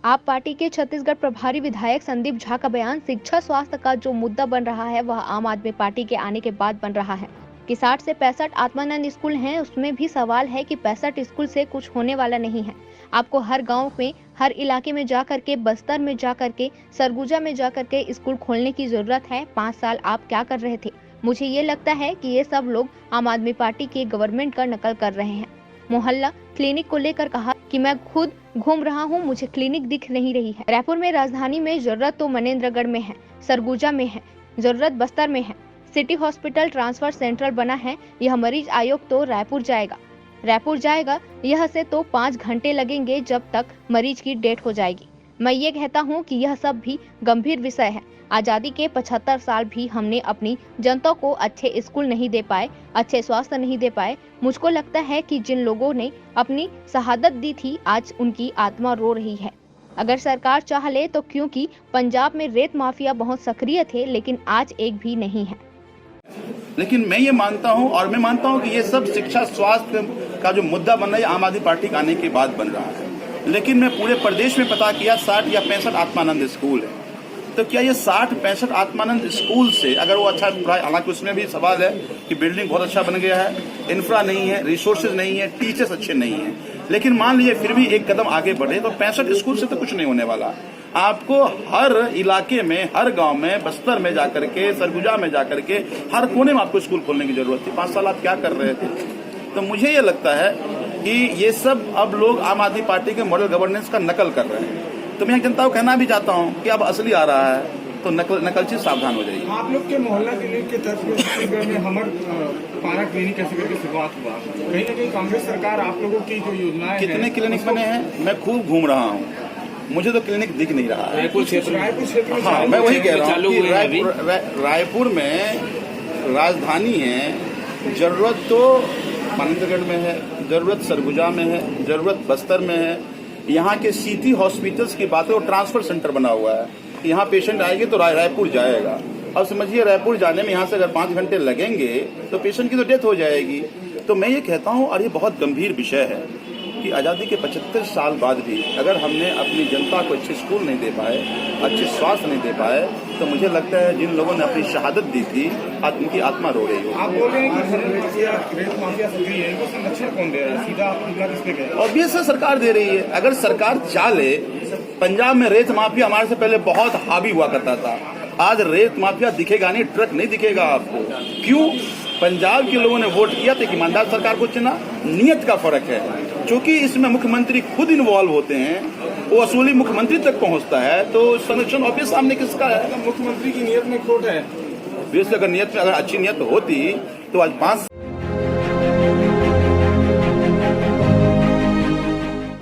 आप पार्टी के छत्तीसगढ़ प्रभारी विधायक संदीप झा का बयान शिक्षा स्वास्थ्य का जो मुद्दा बन रहा है वह आम आदमी पार्टी के आने के बाद बन रहा है कि 60 से 65 आत्मानंद स्कूल हैं, उसमें भी सवाल है कि 65 स्कूल से कुछ होने वाला नहीं है। आपको हर गांव में, हर इलाके में जा करके, बस्तर में जा करके, सरगुजा में जा करके स्कूल खोलने की जरूरत है। 5 साल आप क्या कर रहे थे? मुझे ये लगता है कि ये सब लोग आम आदमी पार्टी के गवर्नमेंट का नकल कर रहे हैं। मोहल्ला क्लिनिक को लेकर कहा कि मैं खुद घूम रहा हूं, मुझे क्लिनिक दिख नहीं रही है। रायपुर में राजधानी में जरूरत तो मनेंद्रगढ़ में है, सरगुजा में है, जरूरत बस्तर में है। सिटी हॉस्पिटल ट्रांसफर सेंट्रल बना है, यह मरीज आयोग तो रायपुर जाएगा, यह से तो 5 घंटे लगेंगे जब तक मरीज की डेथ हो जाएगी। मैं ये कहता हूँ कि यह सब भी गंभीर विषय है। आजादी के 75 साल भी हमने अपनी जनता को अच्छे स्कूल नहीं दे पाए, अच्छे स्वास्थ्य नहीं दे पाए। मुझको लगता है कि जिन लोगों ने अपनी शहादत दी थी, आज उनकी आत्मा रो रही है। अगर सरकार चाह ले तो, क्योंकि पंजाब में रेत माफिया बहुत सक्रिय थे, लेकिन आज एक भी नहीं है। लेकिन मैं ये मानता हूं, और मैं मानता हूं कि ये सब शिक्षा स्वास्थ्य का जो मुद्दा बन रहा है आम आदमी पार्टी के आने के बाद बन रहा है। लेकिन मैं पूरे प्रदेश में पता किया 60 या 65 आत्मानंद स्कूल है। तो क्या ये 60-65 आत्मानंद स्कूल से अगर वो अच्छा, हालांकि उसमें भी सवाल है कि बिल्डिंग बहुत अच्छा बन गया है, इंफ्रा नहीं है, रिसोर्सेज नहीं है, टीचर्स अच्छे नहीं है, लेकिन मान लीजिए फिर भी एक कदम आगे बढ़े तो 65 स्कूल से तो कुछ नहीं होने वाला। आपको हर इलाके में, हर गांव में, बस्तर में जाकर के, सरगुजा में जाकर के, हर कोने में आपको स्कूल खोलने की जरूरत थी। 5 साल आप क्या कर रहे थे? तो मुझे ये लगता है कि ये सब अब लोग आम आदमी पार्टी के मॉडल गवर्नेंस का नकल कर रहे हैं। तो मैं जनता को कहना भी चाहता हूं कि अब असली आ रहा है तो नकलची सावधान हो जाइए। आप लोग के मोहल्ला क्लिनिक के तर्ज पे छत्तीसगढ़ में हमर पारा क्लिनिक कैसे करके शुरुआत हुआ, कहीं ना कहीं कांग्रेस सरकार आप लोगों की जो योजनाएं कितने क्लिनिक बने हैं? मैं खूब घूम रहा हूँ, मुझे तो क्लिनिक दिख नहीं रहा है। रायपुर क्षेत्र हाँ, मैं वही कह रहा हूँ कि रायपुर में राजधानी है, जरूरत तो मनेंद्रगढ़ में है, जरूरत सरगुजा में है, जरूरत बस्तर में है। यहाँ के सिटी हॉस्पिटल्स की बात है, वो ट्रांसफर सेंटर बना हुआ है, यहाँ पेशेंट आएंगे तो रायपुर जाएगा। अब समझिए रायपुर जाने में यहाँ से अगर 5 घंटे लगेंगे तो पेशेंट की तो डेथ हो जाएगी। तो मैं ये कहता हूँ, और ये बहुत गंभीर विषय है कि आज़ादी के 75 साल बाद भी अगर हमने अपनी जनता को अच्छे स्कूल नहीं दे पाए, अच्छे स्वास्थ्य नहीं दे पाए, तो मुझे लगता है जिन लोगों ने अपनी शहादत दी थी आज उनकी आत्मा रो रही हो। आप बोल रहे हैं कि रेत माफिया सक्रिय है, इनको संरक्षण कौन दे रहा है? सीधा अपना किस पे गया? ऑब्वियस है सरकार दे रही है। अगर सरकार चाहे, पंजाब में रेत माफिया हमारे से पहले बहुत हावी हुआ करता था, आज रेत माफिया दिखेगा नहीं, ट्रक नहीं दिखेगा आपको। क्यों? पंजाब के लोगों ने वोट किया था कि ईमानदार सरकार को चुना। नियत का फर्क है, क्योंकि इसमें मुख्यमंत्री खुद इन्वॉल्व होते हैं, वो असूली मुख्यमंत्री तक पहुंचता है, तो संरक्षण ऑब्वियस सामने किसका है? मुख्यमंत्री की नियत में खोट है। अगर नियत में अगर अच्छी नियत होती तो आज 5